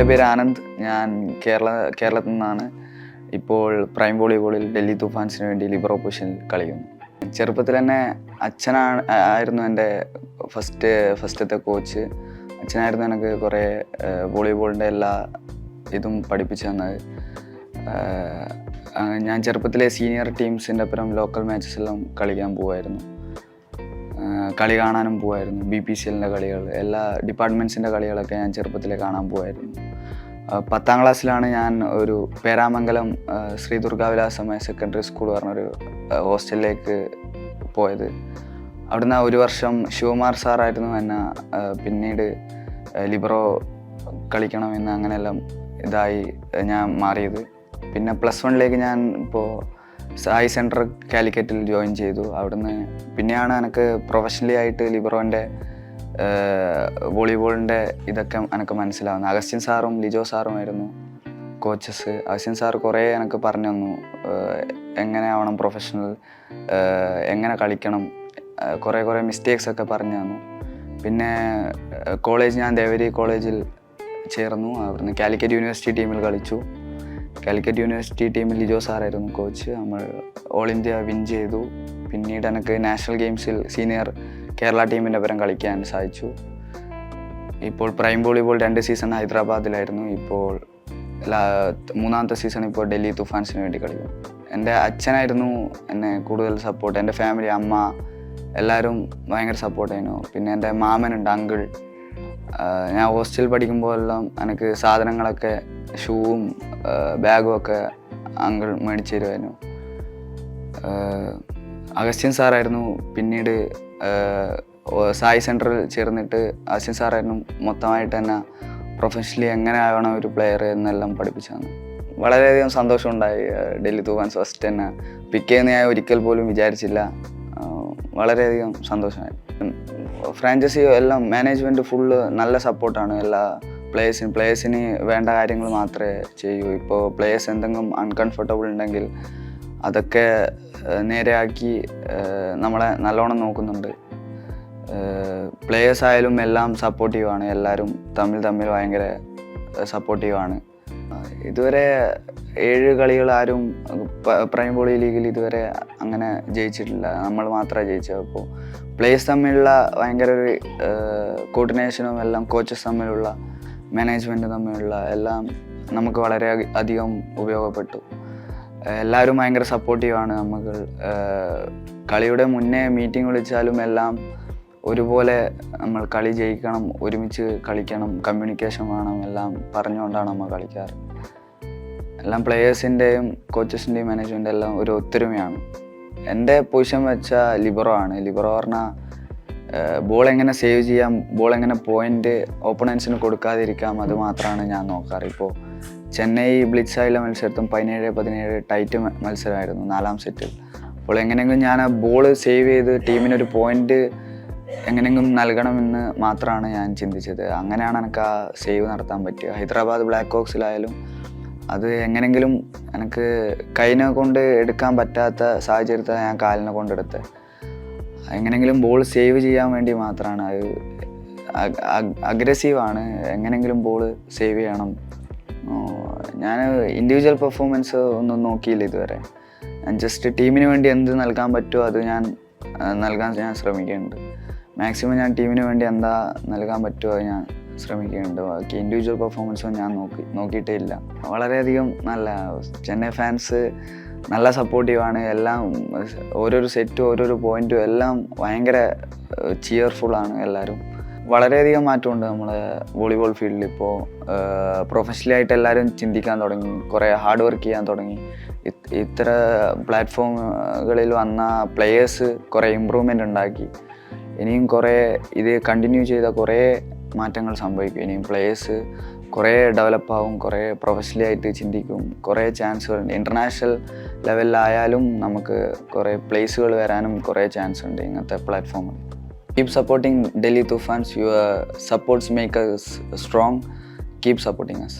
എൻ്റെ പേര് ആനന്ദ്. ഞാൻ കേരളത്തിൽ നിന്നാണ്. ഇപ്പോൾ പ്രൈം വോളിബോളിൽ ഡൽഹി തൂഫാൻസിന് വേണ്ടി ലിബറോ പൊസിഷനിൽ കളിക്കുന്നു. ചെറുപ്പത്തിൽ തന്നെ ആയിരുന്നു എൻ്റെ ഫസ്റ്റത്തെ കോച്ച്. അച്ഛനായിരുന്നു എനിക്ക് കുറേ വോളിബോളിൻ്റെ എല്ലാ ഇതും പഠിപ്പിച്ചു തന്നത്. ഞാൻ ചെറുപ്പത്തിലെ സീനിയർ ടീംസിൻ്റെ ഒപ്പം ലോക്കൽ മാച്ചസ് എല്ലാം കളിക്കാൻ പോകുമായിരുന്നു. കളി കാണാനും പോകുമായിരുന്നു. BPCLൻ്റെ കളികൾ, എല്ലാ ഡിപ്പാർട്ട്മെൻറ്റ്സിൻ്റെ കളികളൊക്കെ ഞാൻ ചെറുപ്പത്തിലെ കാണാൻ പോകുമായിരുന്നു. 10ാം ക്ലാസ്സിലാണ് ഞാൻ ഒരു പേരാമംഗലം ശ്രീ ദുർഗാവിലാസം സെക്കൻഡറി സ്കൂൾ പറഞ്ഞൊരു ഹോസ്റ്റലിലേക്ക് പോയത്. അവിടുന്ന് ഒരു വർഷം ശിവകുമാർ സാറായിരുന്നു എന്നെ പിന്നീട് ലിബറോ കളിക്കണമെന്ന് അങ്ങനെയെല്ലാം ഇതായി ഞാൻ മാറിയത്. പിന്നെ +1 ഞാൻ ഇപ്പോൾ സായി സെൻറ്റർ കാലിക്കറ്റിൽ ജോയിൻ ചെയ്തു. അവിടുന്ന് പിന്നെയാണ് എനിക്ക് പ്രൊഫഷണലി ആയിട്ട് ലിബറോൻ്റെ വോളിബോളിൻ്റെ ഇതൊക്കെ എനിക്ക് മനസ്സിലാവുന്നത്. അഗസ്റ്റിൻ സാറും ലിജോ സാറുമായിരുന്നു കോച്ചസ്. അഗസ്റ്റിൻ സാർ കുറേ എനിക്ക് പറഞ്ഞു തന്നു എങ്ങനെ ആവണം പ്രൊഫഷണൽ, എങ്ങനെ കളിക്കണം, കുറേ മിസ്റ്റേക്സ് ഒക്കെ പറഞ്ഞു തന്നു. പിന്നെ കോളേജ് ഞാൻ ദേവരി കോളേജിൽ ചേർന്നു. അവിടുന്ന് കാലിക്കറ്റ് യൂണിവേഴ്സിറ്റി ടീമിൽ കളിച്ചു. കാലിക്കറ്റ് യൂണിവേഴ്സിറ്റി ടീമിൽ ലിജോ സാറായിരുന്നു കോച്ച്. നമ്മൾ ഓൾ ഇന്ത്യ വിൻ ചെയ്തു. പിന്നീട് എനിക്ക് നാഷണൽ ഗെയിംസിൽ സീനിയർ കേരള ടീമിൻ്റെ ഒപ്പം കളിക്കാൻ സാധിച്ചു. ഇപ്പോൾ പ്രൈം വോളിബോൾ 2 സീസൺ ഹൈദരാബാദിലായിരുന്നു. ഇപ്പോൾ 3ാമത്തെ സീസൺ ഇപ്പോൾ ഡൽഹി തൂഫാൻസിന് വേണ്ടി കളിക്കും. എൻ്റെ അച്ഛനായിരുന്നു എന്നെ കൂടുതൽ സപ്പോർട്ട്. എൻ്റെ ഫാമിലി, അമ്മ എല്ലാവരും ഭയങ്കര സപ്പോർട്ടായിരുന്നു. പിന്നെ എൻ്റെ മാമനുണ്ട്, അങ്കിൾ. ഞാൻ ഹോസ്റ്റലിൽ പഠിക്കുമ്പോഴെല്ലാം എനിക്ക് സാധനങ്ങളൊക്കെ, ഷൂവും ബാഗും ഒക്കെ അങ്കിൾ മേടിച്ചു തരുമായിരുന്നു. അഗസ്റ്റിൻ സാറായിരുന്നു പിന്നീട് സായി സെൻറ്ററിൽ ചേർന്നിട്ട് അഗസ്റ്റിൻ സാറായിരുന്നു മൊത്തമായിട്ട് തന്നെ പ്രൊഫഷണലി എങ്ങനെ ആവണം ഒരു പ്ലെയർ എന്നെല്ലാം പഠിപ്പിച്ചു തന്നു. വളരെയധികം സന്തോഷമുണ്ടായി. ഡൽഹി തൂഫാൻസ് ഫസ്റ്റ് തന്നെ പിക്ക് ചെയ്യുന്ന ഞാൻ ഒരിക്കൽ പോലും വിചാരിച്ചില്ല. വളരെയധികം സന്തോഷമായി. ഫ്രാഞ്ചൈസി എല്ലാം മാനേജ്മെൻറ്റ് ഫുള്ള് നല്ല സപ്പോർട്ടാണ്. എല്ലാ പ്ലേയേഴ്സിന് വേണ്ട കാര്യങ്ങൾ മാത്രമേ ചെയ്യൂ. ഇപ്പോൾ പ്ലേയേഴ്സ് എന്തെങ്കിലും അൺകംഫർട്ടബിൾ ഉണ്ടെങ്കിൽ അതൊക്കെ നേരെയാക്കി നമ്മളെ നല്ലോണം നോക്കുന്നുണ്ട്. പ്ലേയേഴ്സ് ആയാലും എല്ലാം സപ്പോർട്ടീവാണ്. എല്ലാവരും തമ്മിൽ ഭയങ്കര സപ്പോർട്ടീവാണ്. ഇതുവരെ 7 കളികൾ ആരും പ്രൈം വോളി ലീഗിൽ ഇതുവരെ അങ്ങനെ ജയിച്ചിട്ടില്ല. നമ്മൾ മാത്രമേ ജയിച്ചത്. അപ്പോൾ പ്ലേയേഴ്സ് തമ്മിലുള്ള ഭയങ്കര ഒരു കോർഡിനേഷനും എല്ലാം കോച്ചസ് തമ്മിലുള്ള മാനേജ്മെൻറ്റ് തമ്മിലുള്ള എല്ലാം നമുക്ക് വളരെ അധികം ഉപയോഗപ്പെട്ടു. എല്ലാവരും ഭയങ്കര സപ്പോർട്ടീവാണ്. നമുക്ക് കളിയുടെ മുന്നേ മീറ്റിംഗ് വിളിച്ചാലും എല്ലാം ഒരുപോലെ നമ്മൾ കളി ജയിക്കണം, ഒരുമിച്ച് കളിക്കണം, കമ്മ്യൂണിക്കേഷൻ വേണം, എല്ലാം പറഞ്ഞുകൊണ്ടാണ് നമ്മൾ കളിക്കാറ്. എല്ലാം പ്ലേയേഴ്സിൻ്റെയും കോച്ചസിൻ്റെയും മാനേജ്മെൻ്റ് എല്ലാം ഒരു ഒത്തൊരുമയാണ്. എൻ്റെ പൊസിഷൻ വെച്ചാൽ ലിബറോ ആണ്. ലിബറോ പറഞ്ഞാൽ ബോൾ എങ്ങനെ സേവ് ചെയ്യാം, ബോൾ എങ്ങനെ പോയിൻ്റ് ഓപ്പണൻസിന് കൊടുക്കാതിരിക്കാം, അത് മാത്രമാണ് ഞാൻ നോക്കാറ്. ഇപ്പോൾ ചെന്നൈ ബ്ലിറ്റ്സായുള്ള മത്സരത്തും 17-17 ടൈറ്റ് മത്സരമായിരുന്നു 4ാം സെറ്റിൽ. അപ്പോൾ എങ്ങനെയെങ്കിലും ഞാൻ ആ ബോൾ സേവ് ചെയ്ത് ടീമിനൊരു പോയിൻ്റ് എങ്ങനെയെങ്കിലും നൽകണമെന്ന് മാത്രമാണ് ഞാൻ ചിന്തിച്ചത്. അങ്ങനെയാണ് എനിക്ക് ആ സേവ് നടത്താൻ പറ്റുക. ഹൈദരാബാദ് ബ്ലാക്ക് ഹോക്സിലായാലും അത് എങ്ങനെയെങ്കിലും എനിക്ക് കൈനെ കൊണ്ട് എടുക്കാൻ പറ്റാത്ത സാഹചര്യത്തിൽ ഞാൻ കാലിനെ കൊണ്ടെടുത്ത് എങ്ങനെയെങ്കിലും ബോൾ സേവ് ചെയ്യാൻ വേണ്ടി മാത്രമാണ്. അത് അഗ്രസീവാണ്. എങ്ങനെയെങ്കിലും ബോൾ സേവ് ചെയ്യണം. ഞാൻ ഇൻഡിവിജ്വൽ പെർഫോമൻസ് ഒന്നും നോക്കിയില്ല ഇതുവരെ. ഞാൻ ജസ്റ്റ് ടീമിന് വേണ്ടി എന്ത് നൽകാൻ പറ്റുമോ അത് നൽകാൻ ഞാൻ ശ്രമിക്കുന്നുണ്ട്. മാക്സിമം ഞാൻ ടീമിന് വേണ്ടി എന്താ നൽകാൻ പറ്റുമോ അത് ഞാൻ ശ്രമിക്കുന്നുണ്ട്. ബാക്കി ഇൻഡിവിജ്വൽ പെർഫോമൻസും ഞാൻ നോക്കിയിട്ടേ ഇല്ല. വളരെയധികം നല്ല ചെന്നൈ ഫാൻസ് നല്ല സപ്പോർട്ടീവാണ്. എല്ലാം ഓരോരോ സെറ്റും ഓരോരോ പോയിൻറ്റും എല്ലാം ഭയങ്കര ചിയർഫുള്ളാണ് എല്ലാവരും. വളരെയധികം മാറ്റമുണ്ട് നമ്മളെ വോളിബോൾ ഫീൽഡിൽ. ഇപ്പോൾ പ്രൊഫഷണലായിട്ട് എല്ലാവരും ചിന്തിക്കാൻ തുടങ്ങി, കുറേ ഹാർഡ് വർക്ക് ചെയ്യാൻ തുടങ്ങി. ഇത്ര പ്ലാറ്റ്ഫോമുകളിൽ വന്ന പ്ലെയേഴ്സ് കുറേ ഇമ്പ്രൂവ്മെൻ്റ് ഉണ്ടാക്കി. ഇനിയും കുറേ ഇത് കണ്ടിന്യൂ ചെയ്ത കുറേ മാറ്റങ്ങൾ സംഭവിക്കും. ഇനിയും പ്ലെയേഴ്സ് കുറേ ഡെവലപ്പാവും, കുറേ പ്രൊഫഷണലായിട്ട് ചിന്തിക്കും, കുറേ ചാൻസുകളുണ്ട്. ഇൻ്റർനാഷണൽ ലെവലിലായാലും നമുക്ക് കുറേ പ്ലേസുകൾ വരാനും കുറേ ചാൻസ് ഉണ്ട് ഇങ്ങനത്തെ പ്ലാറ്റ്ഫോമിൽ. Keep supporting Delhi Tufans. Your supports make us strong. Keep supporting us.